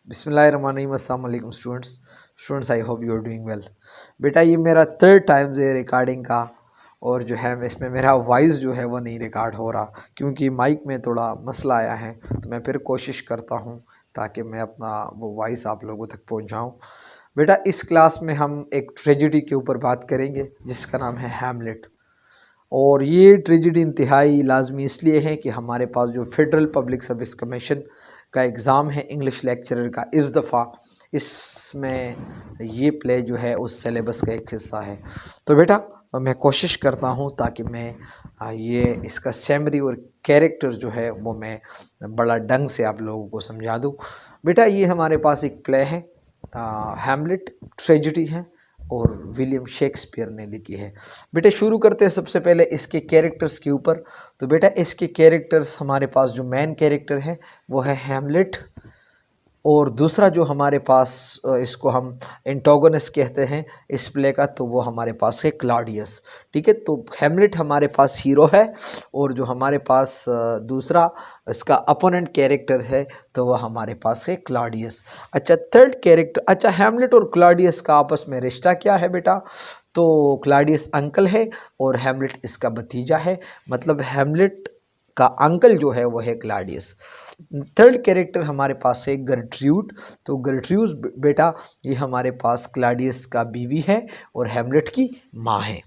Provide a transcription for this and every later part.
बिस्मिल्लाहिर्रहमानिर्रहीम। अस्सलाम वालेकुम students, I hope you are doing well. बेटा ये मेरा थर्ड टाइम है रिकॉर्डिंग का, और जो है इसमें मेरा वॉइस जो है वो नहीं रिकॉर्ड हो रहा क्योंकि माइक में थोड़ा मसला आया है। तो मैं फिर कोशिश करता हूँ ताकि मैं अपना वो वॉइस आप लोगों तक पहुँचाऊँ। बेटा इस क्लास में हम एक ट्रेजिडी के ऊपर बात करेंगे जिसका नाम है हैमलेट। और ये ट्रेजिडी इंतहाई लाजमी इसलिए है कि हमारे पास जो फेडरल पब्लिक सर्विस कमीशन का एग्ज़ाम है इंग्लिश लेक्चरर का, इस दफ़ा इसमें ये प्ले जो है उस सिलेबस का एक हिस्सा है। तो बेटा मैं कोशिश करता हूँ ताकि मैं ये इसका समरी और कैरेक्टर जो है वो मैं बड़ा ढंग से आप लोगों को समझा दूँ। बेटा ये हमारे पास एक प्ले है, हैमलेट ट्रेजिडी है और विलियम शेक्सपियर ने लिखी है। बेटा शुरू करते हैं सबसे पहले इसके कैरेक्टर्स के ऊपर। तो बेटा इसके कैरेक्टर्स हमारे पास जो मेन कैरेक्टर है वो है हैमलेट, और दूसरा जो हमारे पास इसको हम एंटागोनिस्ट कहते हैं इस प्ले का, तो वो हमारे पास है क्लॉडियस। ठीक है, तो हैमलेट हमारे पास हीरो है और जो हमारे पास दूसरा इसका अपोनेंट कैरेक्टर है तो वह हमारे पास है क्लॉडियस। अच्छा थर्ड कैरेक्टर, अच्छा हैमलेट और क्लॉडियस का आपस में रिश्ता क्या है बेटा? तो क्लॉडियस अंकल है और हैमलेट इसका भतीजा है, मतलब हैमलेट का अंकल जो है वो है क्लॉडियस। थर्ड कैरेक्टर हमारे पास है गर्ट्रूड। तो गर्ट्रूड बेटा ये हमारे पास क्लॉडियस का बीवी है और हैमलेट की माँ है।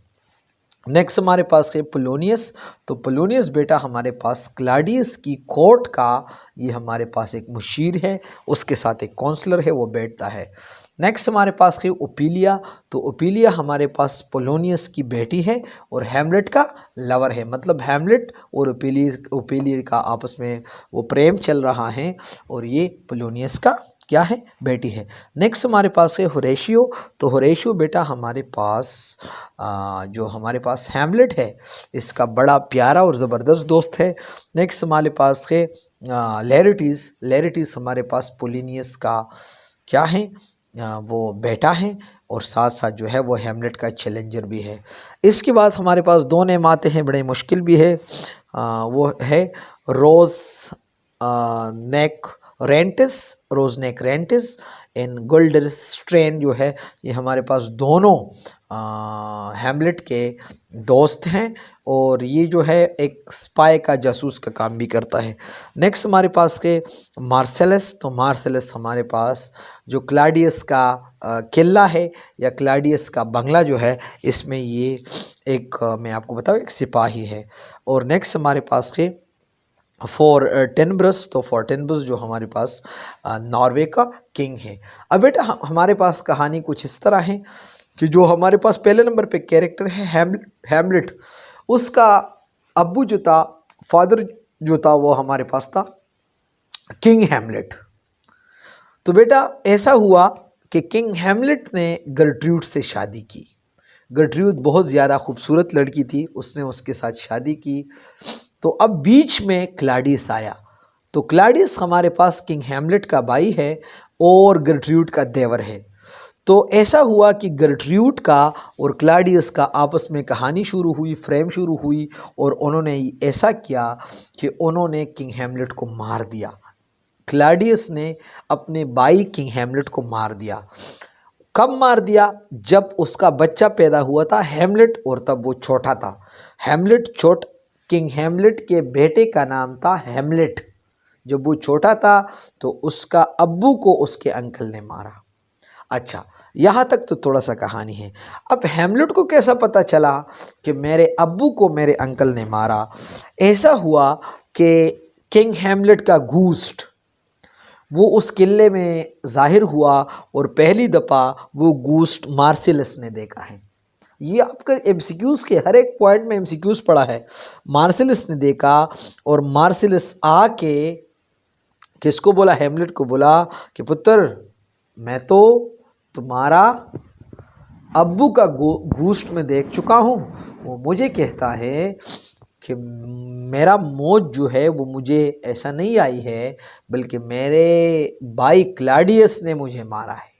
नेक्स्ट हमारे पास है पोलोनियस। तो पोलोनियस बेटा हमारे पास क्लॉडियस की कोर्ट का ये हमारे पास एक मुशीर है, उसके साथ एक काउंसलर है वो बैठता है। नेक्स्ट हमारे पास है ओपिलिया। तो ओपिलिया हमारे पास पोलोनियस की बेटी है और हैमलेट का लवर है, मतलब हैमलेट और ओपिलिया का आपस में वो प्रेम चल रहा है और ये पोलोनियस का क्या है, बेटी है। नेक्स्ट हमारे पास है होरेशियो। तो होरेशियो बेटा हमारे पास जो हमारे पास हैमलेट है इसका बड़ा प्यारा और ज़बरदस्त दोस्त है। नेक्स्ट हमारे पास है लेरिटीज़। लेरिटीज़ हमारे पास पोलिनियस का क्या है, वो बेटा है और साथ साथ जो है वो हैमलेट का चैलेंजर भी है। इसके बाद हमारे पास दो नेम आते हैं, बड़े मुश्किल भी है, वो है रोज़ नेक रेंटिस, रोज़ नेक रेंटिस इन गोल्डर स्ट्रेन। जो है ये हमारे पास दोनों हैमलेट के दोस्त हैं और ये जो है एक स्पाई का, जासूस का काम भी करता है। नेक्स्ट हमारे पास है मार्सेलस। तो मार्सेलस हमारे पास जो क्लॉडियस का किला है या क्लॉडियस का बंगला जो है इसमें ये एक मैं आपको बताऊँ एक सिपाही है। और नेक्स्ट हमारे पास है फोर्टेनब्रस। तो फोर्टेनब्रस जो हमारे पास नॉर्वे का किंग है। अब बेटा हमारे पास कहानी कुछ इस तरह है कि जो हमारे पास पहले नंबर पे कैरेक्टर है हैमलेट, उसका अब्बू जो था, फादर जो था, वो हमारे पास था किंग हैमलेट। तो बेटा ऐसा हुआ कि किंग हैमलेट ने गर्ट्रूड से शादी की। गर्ट्रूड बहुत ज़्यादा खूबसूरत लड़की थी, उसने उसके साथ शादी की। तो अब बीच में क्लॉडियस आया। तो क्लॉडियस हमारे पास किंग हैमलेट का भाई है और गर्ट्रूड का देवर है। तो ऐसा हुआ कि गर्ट्रूड का और क्लॉडियस का आपस में कहानी शुरू हुई, फ्रेम शुरू हुई, और उन्होंने ऐसा किया कि उन्होंने किंग हैमलेट को मार दिया। क्लॉडियस ने अपने भाई किंग हैमलेट को मार दिया। कब मार दिया? जब उसका बच्चा पैदा हुआ था हैमलेट, और तब वो छोटा था। हैमलेट किंग हैमलेट के बेटे का नाम था हैमलेट। जब वो छोटा था तो उसका अब्बू को उसके अंकल ने मारा। अच्छा यहाँ तक तो थोड़ा सा कहानी है। अब हैमलेट को कैसा पता चला कि मेरे अब्बू को मेरे अंकल ने मारा? ऐसा हुआ कि किंग हैमलेट का घूस्ट वो उस किले में जाहिर हुआ और पहली दफ़ा वो घूस्ट मार्सिलस ने देखा है। ये आपका एमसीक्यूज़ के हर एक पॉइंट में एमसीक्यूज़ पड़ा है। मार्सिलस ने देखा और मार्सिलस आके किसको बोला, हैमलेट को बोला कि पुत्र मैं तो तुम्हारा अब्बू का घूस्ट में देख चुका हूँ। वो मुझे कहता है कि मेरा मौत जो है वो मुझे ऐसा नहीं आई है, बल्कि मेरे भाई क्लॉडियस ने मुझे मारा है।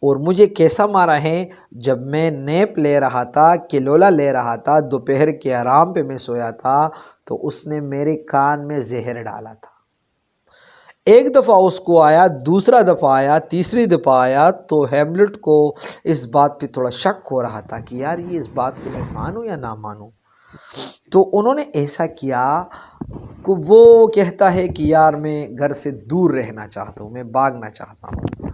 और मुझे कैसा मारा है? जब मैं नैप ले रहा था, किलोला ले रहा था, दोपहर के आराम पे मैं सोया था, तो उसने मेरे कान में जहर डाला था। एक दफ़ा उसको आया, दूसरा दफ़ा आया, तीसरी दफ़ा आया, तो हैमलेट को इस बात पे थोड़ा शक हो रहा था कि यार ये इस बात को मैं मानूं या ना मानूं। तो उन्होंने ऐसा किया कि वो कहता है कि यार मैं घर से दूर रहना चाहता हूँ, मैं भागना चाहता हूँ।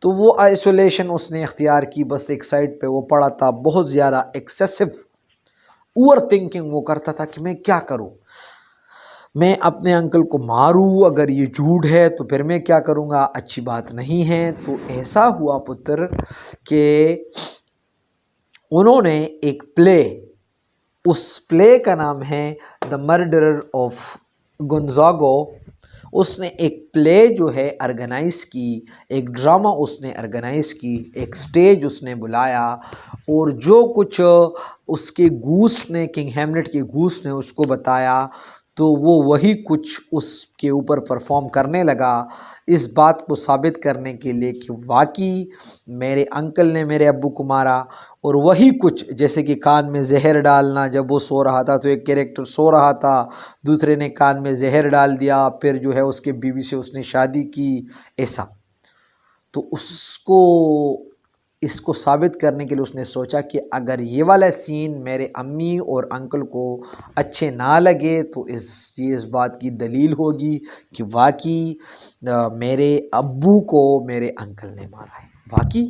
तो वो आइसोलेशन उसने इख्तियार की, बस एक साइड पे वो पड़ा था, बहुत ज़्यादा एक्सेसिव ओवर थिंकिंग वो करता था कि मैं क्या करूँ, मैं अपने अंकल को मारूं, अगर ये झूठ है तो फिर मैं क्या करूँगा, अच्छी बात नहीं है। तो ऐसा हुआ पुत्र कि उन्होंने एक प्ले, उस प्ले का नाम है द मर्डरर ऑफ गोंजागो। उसने एक प्ले जो है ऑर्गेनाइज़ की, एक ड्रामा उसने ऑर्गेनाइज़ की, एक स्टेज उसने बुलाया, और जो कुछ उसके गूस ने, किंग हैमलेट के गूस ने उसको बताया, तो वो वही कुछ उसके ऊपर परफॉर्म करने लगा, इस बात को साबित करने के लिए कि वाकई मेरे अंकल ने मेरे अब्बू को मारा। और वही कुछ, जैसे कि कान में जहर डालना, जब वो सो रहा था तो एक कैरेक्टर सो रहा था, दूसरे ने कान में जहर डाल दिया, फिर जो है उसके बीवी से उसने शादी की, ऐसा। तो उसको इसको साबित करने के लिए उसने सोचा कि अगर ये वाला सीन मेरे अम्मी और अंकल को अच्छे ना लगे तो इस बात की दलील होगी कि वाकई मेरे अब्बू को मेरे अंकल ने मारा है। वाकई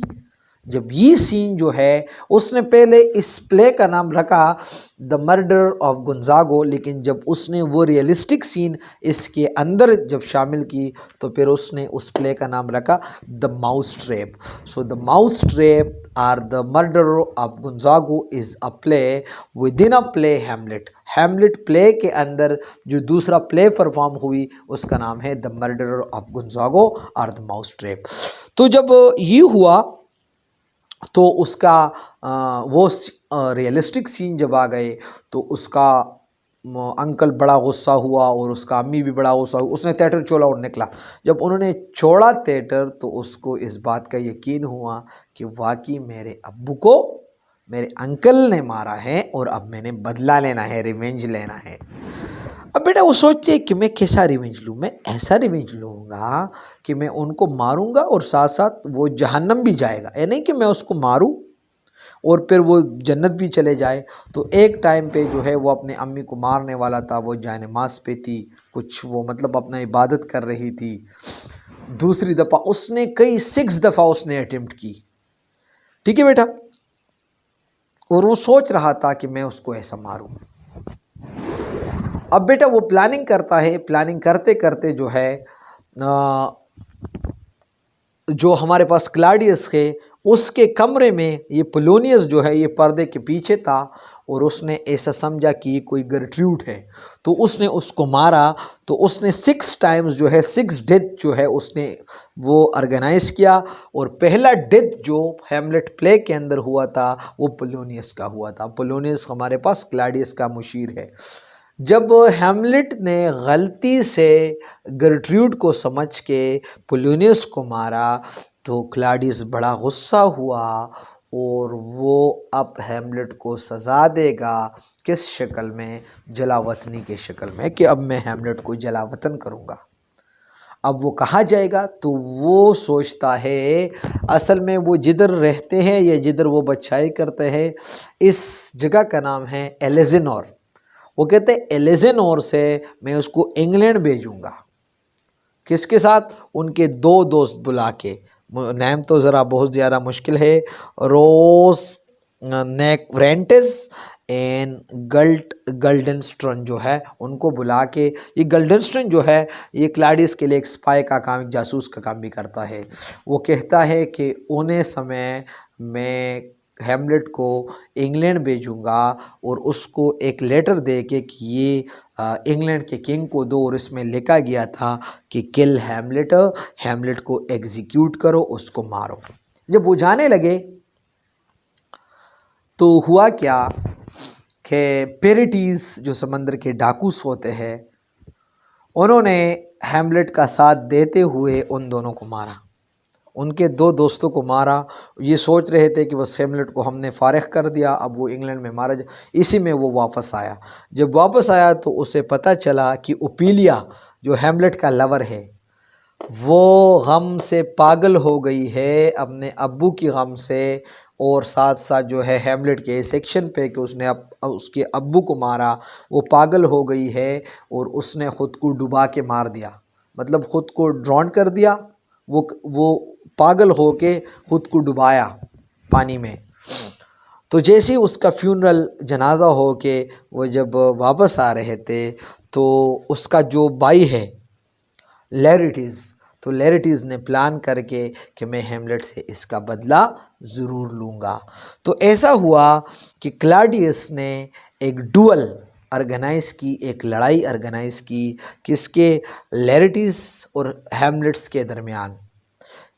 जब ये सीन जो है, उसने पहले इस प्ले का नाम रखा द मर्डर ऑफ गोंजागो, लेकिन जब उसने वो रियलिस्टिक सीन इसके अंदर जब शामिल की तो फिर उसने उस प्ले का नाम रखा the mousetrap. So the mousetrap are the murder of Gonzago is a play within a play Hamlet. Hamlet play के अंदर जो दूसरा प्ले परफॉर्म हुई उसका नाम है द मर्डर ऑफ गोंजागो और द माउस ट्रैप। तो जब ये हुआ तो उसका वो रियलिस्टिक सीन जब आ गए तो उसका अंकल बड़ा गुस्सा हुआ और उसका अम्मी भी बड़ा गुस्सा हुआ, उसने थिएटर छोड़ा और निकला। जब उन्होंने छोड़ा थिएटर तो उसको इस बात का यकीन हुआ कि वाकई मेरे अब्बू को मेरे अंकल ने मारा है और अब मैंने बदला लेना है, रिवेंज लेना है। अब बेटा वो सोचते कि मैं कैसा रिवेंज लूँ, मैं ऐसा रिवेंज लूँगा कि मैं उनको मारूंगा और साथ साथ वो जहन्नम भी जाएगा, ये नहीं कि मैं उसको मारूं और फिर वो जन्नत भी चले जाए। तो एक टाइम पे जो है वो अपने अम्मी को मारने वाला था, वो जाए नमाज पे थी, कुछ वो मतलब अपना इबादत कर रही थी। दूसरी दफ़ा उसने कई 6 दफ़ा उसने अटेम्प्ट की, ठीक है बेटा, और वो सोच रहा था कि मैं उसको ऐसा मारूं। अब बेटा वो प्लानिंग करता है, प्लानिंग करते करते जो है जो हमारे पास क्लाडियस है उसके कमरे में ये पोलोनियस जो है ये पर्दे के पीछे था और उसने ऐसा समझा कि ये कोई गर्ट्रूड है, तो उसने उसको मारा। तो उसने 6 टाइम्स जो है 6 डेथ जो है उसने वो ऑर्गेनाइज किया, और पहला डेथ जो हैमलेट प्ले के अंदर हुआ था वो पोलोनियस का हुआ था। पोलोनियस हमारे पास क्लाडियस का मुशीर है। जब हैमलेट ने गलती से गर्ट्रूड को समझ के पोलोनियस को मारा तो क्लाडियस बड़ा गुस्सा हुआ और वो अब हैमलेट को सज़ा देगा, किस शक्ल में, जलावतनी के शक्ल में, कि अब मैं हैमलेट को जलावतन करूँगा। अब वो कहाँ जाएगा, तो वो सोचता है, असल में वो जिधर रहते हैं या जिधर वो बच्चाई करते हैं इस जगह का नाम है एलेजेनोर। वो कहते हैं एलेजेनोर से मैं उसको इंग्लैंड भेजूंगा, किसके साथ, उनके 2 दोस्त बुला के, नाम तो ज़रा बहुत ज़्यादा मुश्किल है, रोस नेकव्रेंटिस एंड गल्डनस्ट्रन जो है उनको बुला के, ये गल्डनस्ट्रन जो है ये क्लाडियस के लिए एक स्पाई का काम, एक जासूस का काम भी करता है। वो कहता है कि उन्हें समय मैं हैमलेट को इंग्लैंड भेजूंगा और उसको एक लेटर दे के कि ये इंग्लैंड के किंग को दो, और इसमें लिखा गया था कि किल हैमलेट, हैमलेट को एग्जीक्यूट करो, उसको मारो। जब वो जाने लगे तो हुआ क्या कि पेरिटीज़ जो समंदर के डाकूस होते हैं उन्होंने हैमलेट का साथ देते हुए उन दोनों को मारा, उनके 2 दोस्तों को मारा। ये सोच रहे थे कि बस हैमलेट को हमने फारिग कर दिया, अब वो इंग्लैंड में मारा जाए। इसी में वो वापस आया। जब वापस आया तो उसे पता चला कि ओपिलिया जो हैमलेट का लवर है वो गम से पागल हो गई है अपने अब्बू की गम से, और साथ साथ जो है हैमलेट के सेक्शन पे कि उसने उसके अब्बू को मारा, वो पागल हो गई है और उसने ख़ुद को डुबा के मार दिया, मतलब ख़ुद को ड्रॉन कर दिया। वो पागल हो के ख़ुद को डुबाया पानी में। तो जैसे उसका फ्यूनरल जनाजा हो के वो जब वापस आ रहे थे, तो उसका जो भाई है लेरिटीज़, तो लेरिटीज़ ने प्लान करके कि मैं हैमलेट से इसका बदला ज़रूर लूँगा। तो ऐसा हुआ कि क्लाउडियस ने एक डुअल ऑर्गेनाइज़ की, एक लड़ाई ऑर्गेनाइज़ की किसके, लेरिटीज़ और हैमलेट्स के दरमियान,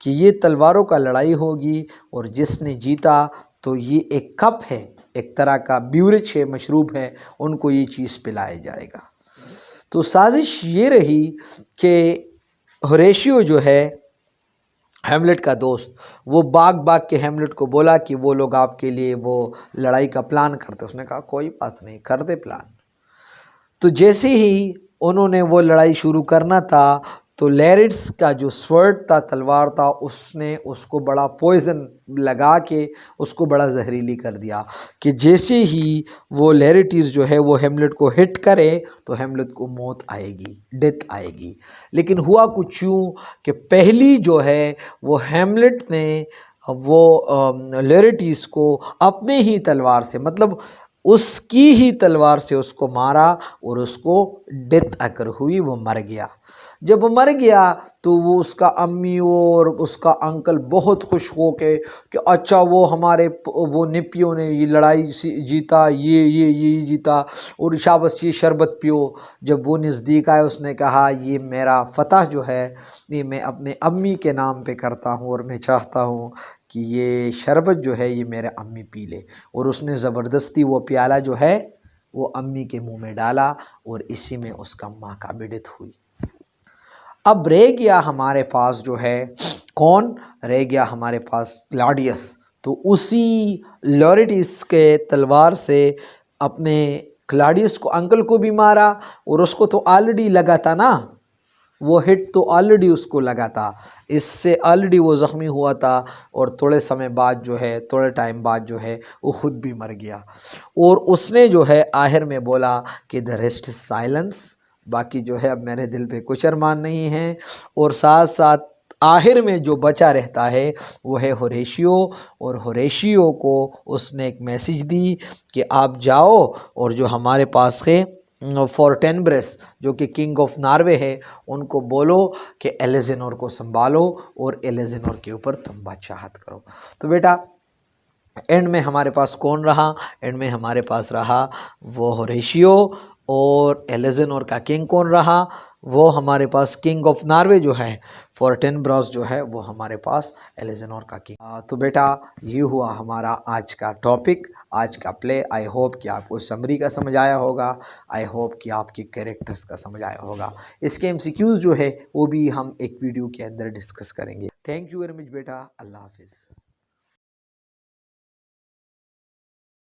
कि ये तलवारों का लड़ाई होगी और जिसने जीता तो ये एक कप है, एक तरह का ब्यूरिच है, मशरूब है, उनको ये चीज़ पिलाया जाएगा। तो साजिश ये रही कि होरेशियो जो है हैमलेट का दोस्त, वो भाग भाग के हैमलेट को बोला कि वो लोग आपके लिए वो लड़ाई का प्लान करते। उसने कहा कोई बात नहीं, कर दे प्लान। तो जैसे ही उन्होंने वो लड़ाई शुरू करना था, तो लेरिट्स का जो स्वर्ड था, तलवार था, उसने उसको बड़ा पॉइज़न लगा के उसको बड़ा जहरीली कर दिया, कि जैसे ही वो लेरिटीज़ जो है वो हैमलेट को हिट करे तो हैमलेट को मौत आएगी, डेथ आएगी। लेकिन हुआ कुछ यूँ कि पहली जो है वो हैमलेट ने वो लेरिटीज़ को अपने ही तलवार से, मतलब उसकी ही तलवार से उसको मारा और उसको डेथ आकर हुई, वो मर गया। जब वो मर गया तो वो उसका अम्मी और उसका अंकल बहुत खुश हो के कि अच्छा वो हमारे वो निपियों ने ये लड़ाई जीता, ये जीता, और शाबाश ये शरबत पियो। जब वो नज़दीक आए उसने कहा ये मेरा फ़तह जो है ये मैं अपने अम्मी के नाम पे करता हूँ और मैं चाहता हूँ कि ये शरबत जो है ये मेरे अम्मी पी ले। और उसने ज़बरदस्ती वो प्याला जो है वो अम्मी के मुंह में डाला और इसी में उसका माँ का भी डेथ हुई। अब रह गया हमारे पास जो है कौन, रह गया हमारे पास क्लाउडियस। तो उसी लॉरिटिस के तलवार से अपने क्लाउडियस को, अंकल को भी मारा, और उसको तो ऑलरेडी लगा था ना, वो हिट तो ऑलरेडी उसको लगा था, इससे ऑलरेडी वो ज़ख्मी हुआ था, और थोड़े समय बाद जो है, थोड़े टाइम बाद जो है वो ख़ुद भी मर गया। और उसने जो है आखिर में बोला कि द रेस्ट इज़ साइलेंस, बाकी जो है अब मेरे दिल पे कुछ अरमान नहीं है। और साथ साथ आखिर में जो बचा रहता है वो है होरेशियो, और होरेशियो को उसने एक मैसेज दी कि आप जाओ और जो हमारे पास है फोर्टेनब्रेस जो कि किंग ऑफ नॉर्वे है, उनको बोलो कि एलेजेनोर को संभालो और एलेजेनोर के ऊपर तुम बादशाहत करो। तो बेटा एंड में हमारे पास कौन रहा, एंड में हमारे पास रहा वो होरेशियो, और एलेजेनोर का किंग कौन रहा, वो हमारे पास किंग ऑफ नॉर्वे जो है फोर्टेनब्रॉस जो है वो हमारे पास एलेजेनोर का किंग। तो बेटा ये हुआ हमारा आज का टॉपिक, आज का प्ले। आई होप कि आपको समरी का समझ आया होगा, आई होप कि आपकी कैरेक्टर्स का समझ आया होगा। इसके एमसीक्यूज़ जो है वो भी हम एक वीडियो के अंदर डिस्कस करेंगे। थैंक यू वेरी मच बेटा, अल्लाह हाफिज़।